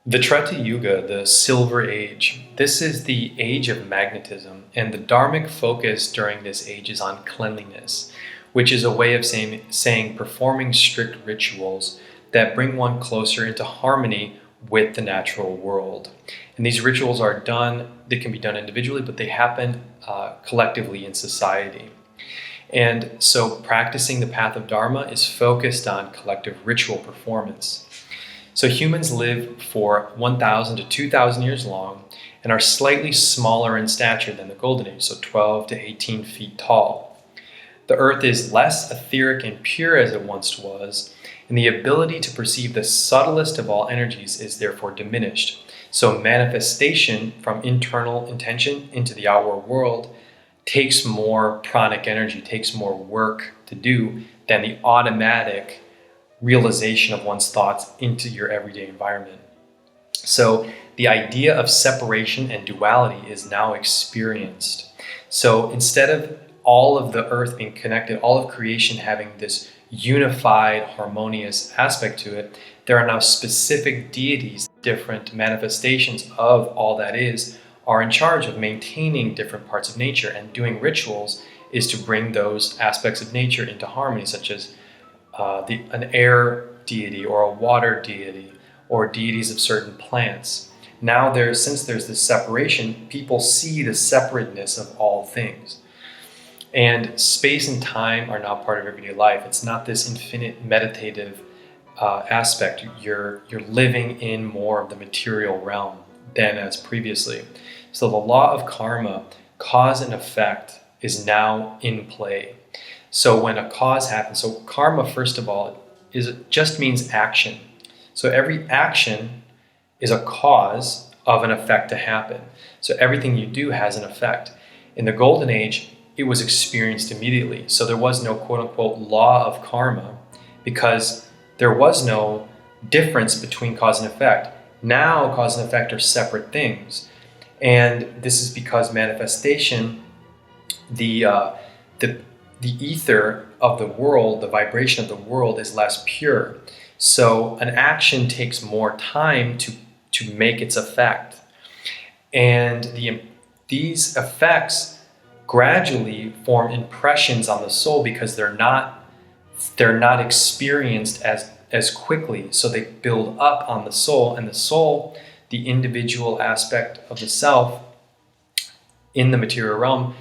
The Treta-yuga, the Silver Age, this is the age of magnetism, and the dharmic focus during this age is on cleanliness, which is a way of saying performing strict rituals that bring one closer into harmony with the natural world. And these rituals are done, they can be done individually, but they happen collectively in society. And so practicing the path of dharma is focused on collective ritual performance. So humans live for 1,000 to 2,000 years long and are slightly smaller in stature than the Golden Age, so 12 to 18 feet tall. The earth is less etheric and pure as it once was, and the ability to perceive the subtlest of all energies is therefore diminished. So manifestation from internal intention into the outward world takes more pranic energy, takes more work to do than the automatic realization of one's thoughts into your everyday environment. So the idea of separation and duality is now experienced. So instead of all of the earth being connected, all of creation having this unified, harmonious aspect to it, there are now specific deities, different manifestations of all that is, are in charge of maintaining different parts of nature, and doing rituals is to bring those aspects of nature into harmony, such as an air deity or a water deity or deities of certain plants. Now since there's this separation, people see the separateness of all things. And space and time are now part of everyday life. It's not this infinite meditative aspect. You're living in more of the material realm than as previously. So the law of karma, cause and effect, is now in play. So when a cause happens, so karma, first of all, just means action. So every action is a cause of an effect to happen. So everything you do has an effect. In the Golden Age, it was experienced immediately. So there was no quote unquote law of karma because there was no difference between cause and effect. Now cause and effect are separate things. And this is because manifestation, the ether of the world, the vibration of the world is less pure. So an action takes more time to make its effect. And these effects gradually form impressions on the soul because they're not experienced as quickly. So they build up on the soul, and the soul, the individual aspect of the self in the material realm,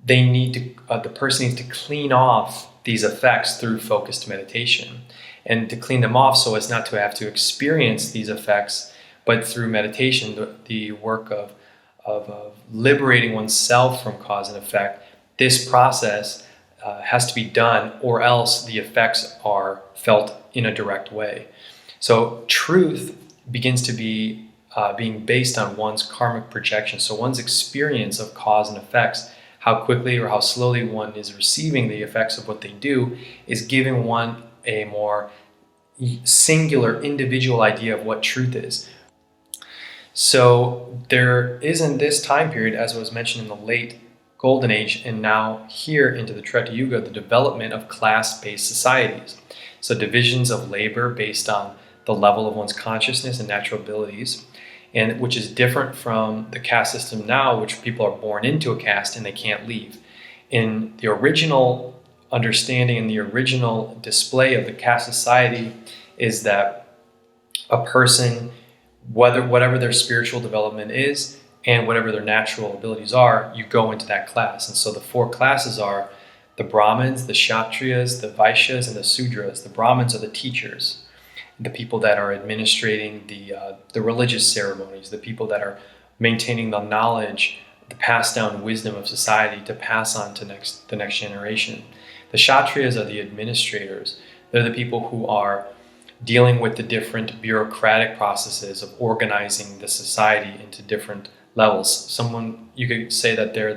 the person needs to clean off these effects through focused meditation, and to clean them off so as not to have to experience these effects, but through meditation, the work of liberating oneself from cause and effect. This process has to be done, or else the effects are felt in a direct way. So truth begins to be being based on one's karmic projection, so one's experience of cause and effects. How quickly or how slowly one is receiving the effects of what they do is giving one a more singular, individual idea of what truth is. So there is in this time period, as was mentioned in the late Golden Age, and now here into the Treta-yuga, the development of class-based societies. So divisions of labor based on the level of one's consciousness and natural abilities, and which is different from the caste system now, which people are born into a caste and they can't leave. In the original understanding and the original display of the caste society is that a person, whatever their spiritual development is and whatever their natural abilities are, you go into that class. And so the four classes are the Brahmins, the Kshatriyas, the Vaishyas, and the Sudras. The Brahmins are the teachers, the people that are administrating the religious ceremonies, the people that are maintaining the knowledge, the passed down wisdom of society to pass on to the next generation. The Kshatriyas are the administrators. They're the people who are dealing with the different bureaucratic processes of organizing the society into different levels. You could say that they're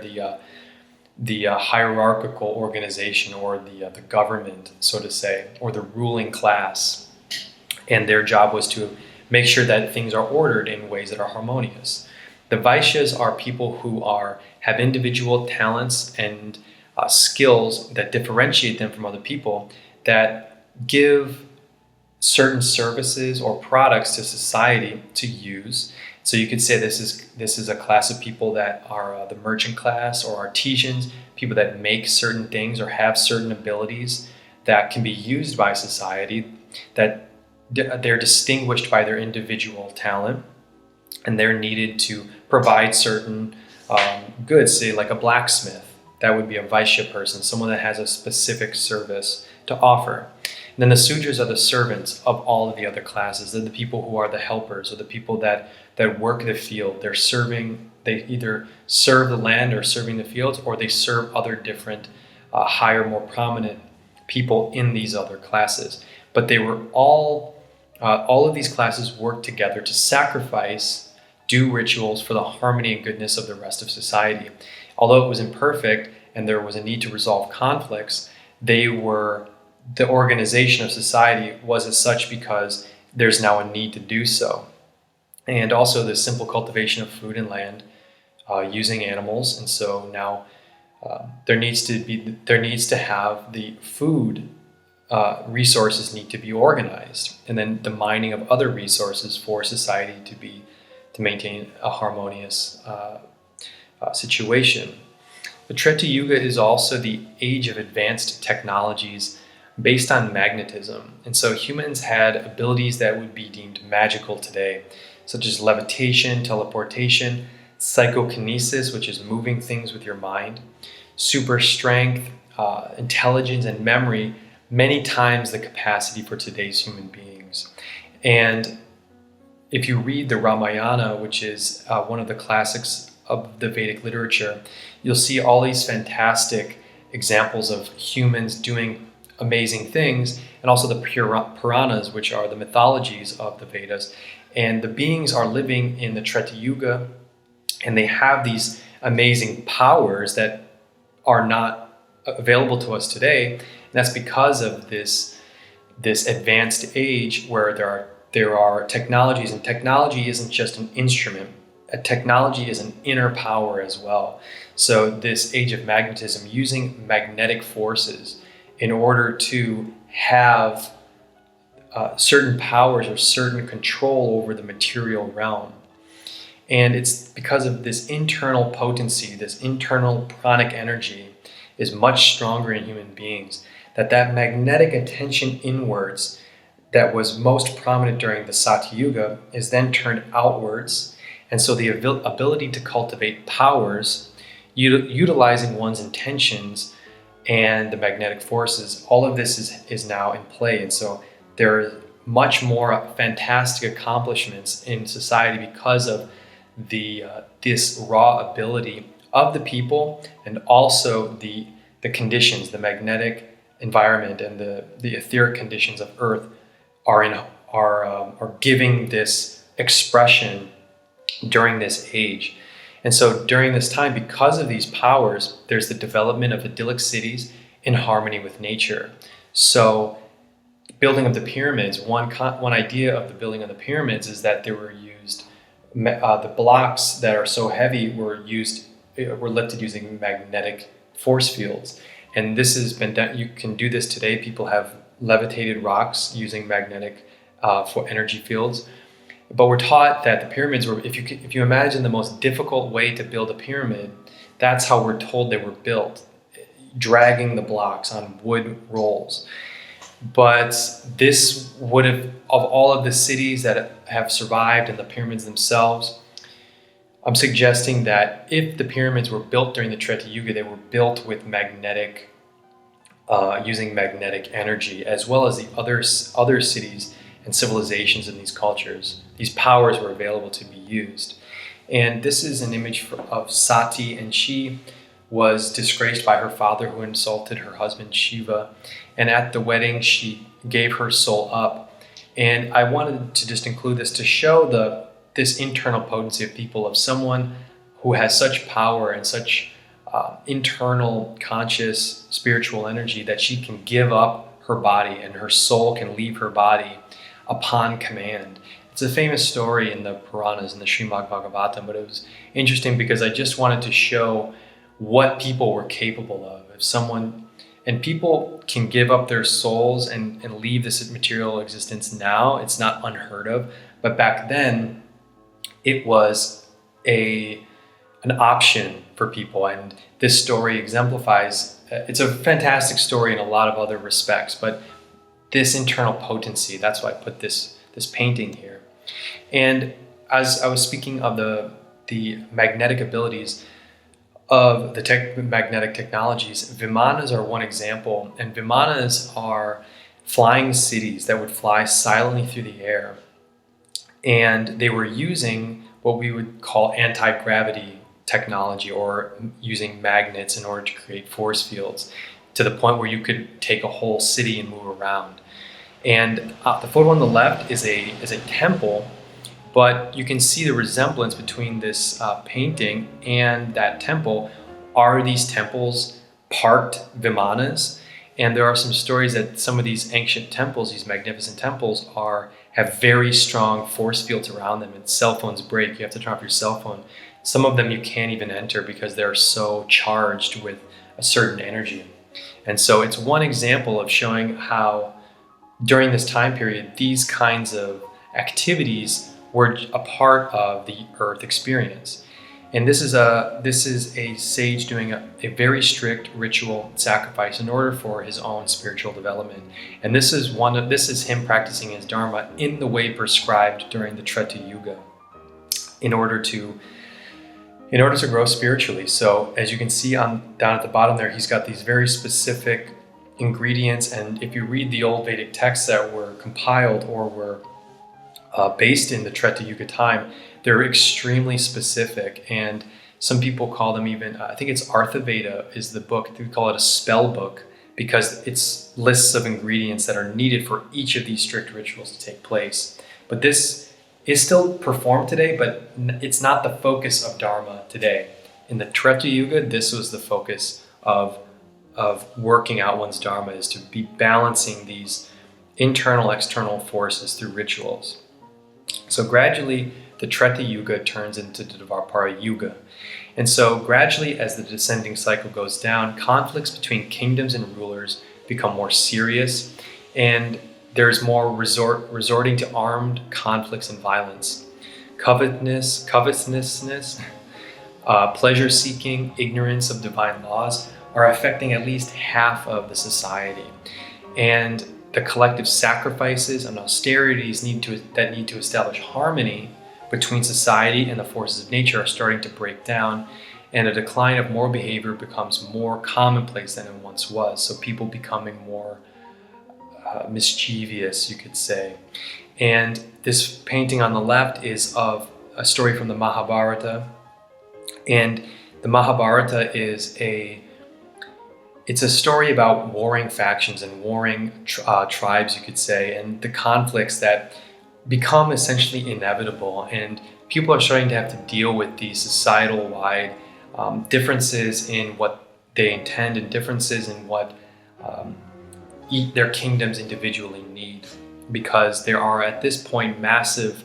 the hierarchical organization, or the government, so to say, or the ruling class. And their job was to make sure that things are ordered in ways that are harmonious. The Vaishyas are people who have individual talents and skills that differentiate them from other people, that give certain services or products to society to use. So you could say this is a class of people that are the merchant class or artisans, people that make certain things or have certain abilities that can be used by society, that they're distinguished by their individual talent, and they're needed to provide certain goods, say like a blacksmith. That would be a Vaishya person, someone that has a specific service to offer. And then the Sudras are the servants of all of the other classes. They're the people who are the helpers, or the people that work the field. They're serving, they either serve the land or serving the fields, or they serve other different, higher, more prominent people in these other classes. But they were all of these classes worked together to sacrifice, do rituals for the harmony and goodness of the rest of society. Although it was imperfect and there was a need to resolve conflicts, the organization of society was as such because there's now a need to do so. And also the simple cultivation of food and land using animals. And so now there needs to have the food resources need to be organized, and then the mining of other resources for society to maintain a harmonious situation. The Treta-yuga is also the age of advanced technologies based on magnetism. And so humans had abilities that would be deemed magical today, such as levitation, teleportation, psychokinesis, which is moving things with your mind, super strength, intelligence, and memory, many times the capacity for today's human beings. And if you read the Ramayana, which is one of the classics of the Vedic literature, you'll see all these fantastic examples of humans doing amazing things, and also the Puranas, which are the mythologies of the Vedas. And the beings are living in the Treta-yuga, and they have these amazing powers that are not available to us today. And that's because of this advanced age where there are technologies, and technology isn't just an instrument. A technology is an inner power as well. So this age of magnetism, using magnetic forces in order to have certain powers or certain control over the material realm. And it's because of this internal potency, this internal pranic energy is much stronger in human beings, that magnetic attention inwards that was most prominent during the Satyuga is then turned outwards. And so the ability to cultivate powers, utilizing one's intentions and the magnetic forces, all of this is now in play. And so there are much more fantastic accomplishments in society because of this raw ability of the people, and also the conditions, the magnetic environment and the etheric conditions of Earth are giving this expression during this age. And so during this time, because of these powers, there's the development of idyllic cities in harmony with nature. So building of the pyramids, one idea of the building of the pyramids is that they were used, the blocks that are so heavy were lifted using magnetic force fields. And this has been done, you can do this today. People have levitated rocks using magnetic for energy fields. But we're taught that the pyramids were, if you imagine the most difficult way to build a pyramid, that's how we're told they were built, dragging the blocks on wood rolls. But this would have, of all of the cities that have survived and the pyramids themselves, I'm suggesting that if the pyramids were built during the Treta-yuga, they were built with magnetic, using magnetic energy, as well as the other cities and civilizations in these cultures. These powers were available to be used. And this is an image of Sati, and she was disgraced by her father who insulted her husband Shiva. And at the wedding, she gave her soul up. And I wanted to just include this to show this internal potency of people, of someone who has such power and such internal, conscious, spiritual energy that she can give up her body and her soul can leave her body upon command. It's a famous story in the Puranas, in the Srimad Bhagavatam, but it was interesting because I just wanted to show what people were capable of. If someone And people can give up their souls and leave this material existence now. It's not unheard of. But back then, it was an option for people. And this story exemplifies, it's a fantastic story in a lot of other respects, but this internal potency, that's why I put this painting here. And as I was speaking of the magnetic abilities of the magnetic technologies, Vimanas are one example. And Vimanas are flying cities that would fly silently through the air. And they were using what we would call anti-gravity technology, or using magnets in order to create force fields, to the point where you could take a whole city and move around. And the photo on the left is a temple, but you can see the resemblance between this painting and that temple. Are these temples parked Vimanas? And there are some stories that some of these ancient temples, these magnificent temples, have very strong force fields around them, and cell phones break. You have to turn off your cell phone. Some of them you can't even enter because they're so charged with a certain energy. And so it's one example of showing how during this time period, these kinds of activities were a part of the earth experience. And this is a sage doing a very strict ritual sacrifice in order for his own spiritual development. And this is him practicing his dharma in the way prescribed during the Treta-yuga in order to grow spiritually. So as you can see down at the bottom there, he's got these very specific ingredients. And if you read the old Vedic texts that were compiled or were based in the Treta-yuga time, they're extremely specific. And some people call them even, I think it's Arthaveda is the book. They call it a spell book because it's lists of ingredients that are needed for each of these strict rituals to take place. But this is still performed today, but it's not the focus of Dharma today. In the Treta-yuga, this was the focus of working out one's Dharma, is to be balancing these internal, external forces through rituals. So gradually, the Treta-yuga turns into the Dvapara yuga. And so gradually, as the descending cycle goes down, conflicts between kingdoms and rulers become more serious, and there's more resorting to armed conflicts and violence. Covetousness, pleasure-seeking, ignorance of divine laws are affecting at least half of the society. And the collective sacrifices and austerities that need to establish harmony between society and the forces of nature are starting to break down, and a decline of moral behavior becomes more commonplace than it once was. So people becoming more mischievous, you could say. And this painting on the left is of a story from the Mahabharata. And the Mahabharata is it's a story about warring factions and warring tribes, you could say, and the conflicts that become essentially inevitable. And people are starting to have to deal with these societal-wide differences in what they intend and differences in what their kingdoms individually need. Because there are, at this point, massive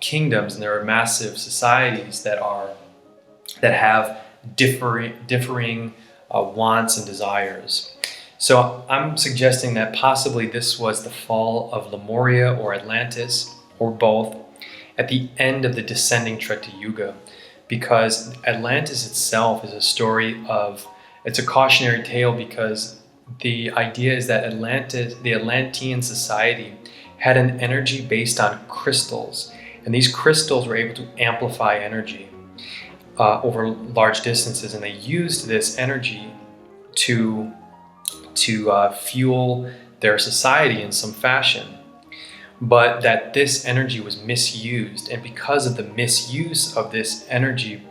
kingdoms, and there are massive societies that have differing wants and desires. So I'm suggesting that possibly this was the fall of Lemuria or Atlantis, or both, at the end of the descending Treta-yuga, because Atlantis itself is a story it's a cautionary tale, because the idea is that the Atlantean society had an energy based on crystals, and these crystals were able to amplify energy over large distances, and they used this energy to fuel their society in some fashion. But that this energy was misused, and because of the misuse of this energy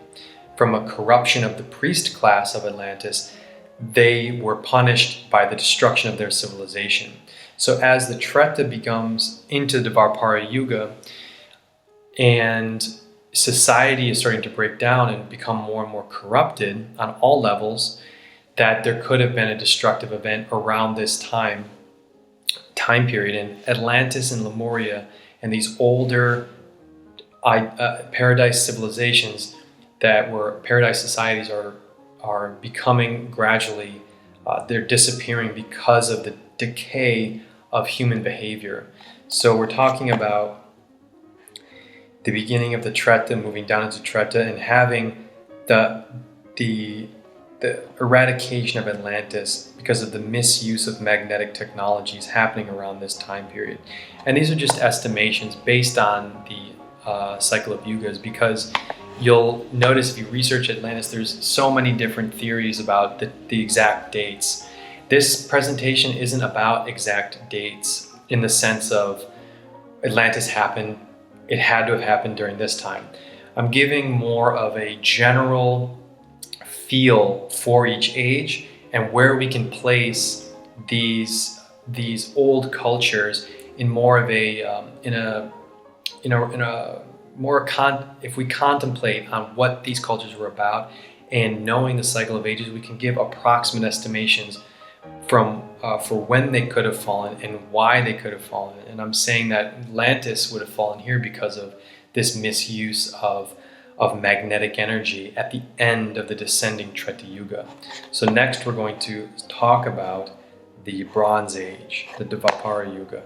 from a corruption of the priest class of Atlantis, they were punished by the destruction of their civilization. So as the Treta becomes into the Dvapara yuga, and society is starting to break down and become more and more corrupted on all levels, that there could have been a destructive event around this time period. And Atlantis and Lemuria and these older paradise civilizations that were paradise societies are becoming gradually they're disappearing because of the decay of human behavior. So we're talking about the beginning of the Treta, moving down into Treta, and having the eradication of Atlantis because of the misuse of magnetic technologies happening around this time period. And these are just estimations based on the cycle of yugas, because you'll notice if you research Atlantis, there's so many different theories about the exact dates. This presentation isn't about exact dates in the sense of Atlantis happened, it had to have happened during this time. I'm giving more of a general feel for each age and where we can place these old cultures in more of a if we contemplate on what these cultures were about, and knowing the cycle of ages, we can give approximate estimations from for when they could have fallen and why they could have fallen. And I'm saying that Atlantis would have fallen here because of this misuse of magnetic energy at the end of the descending Treta-yuga. So next we're going to talk about the Bronze Age, the Dvapara Yuga.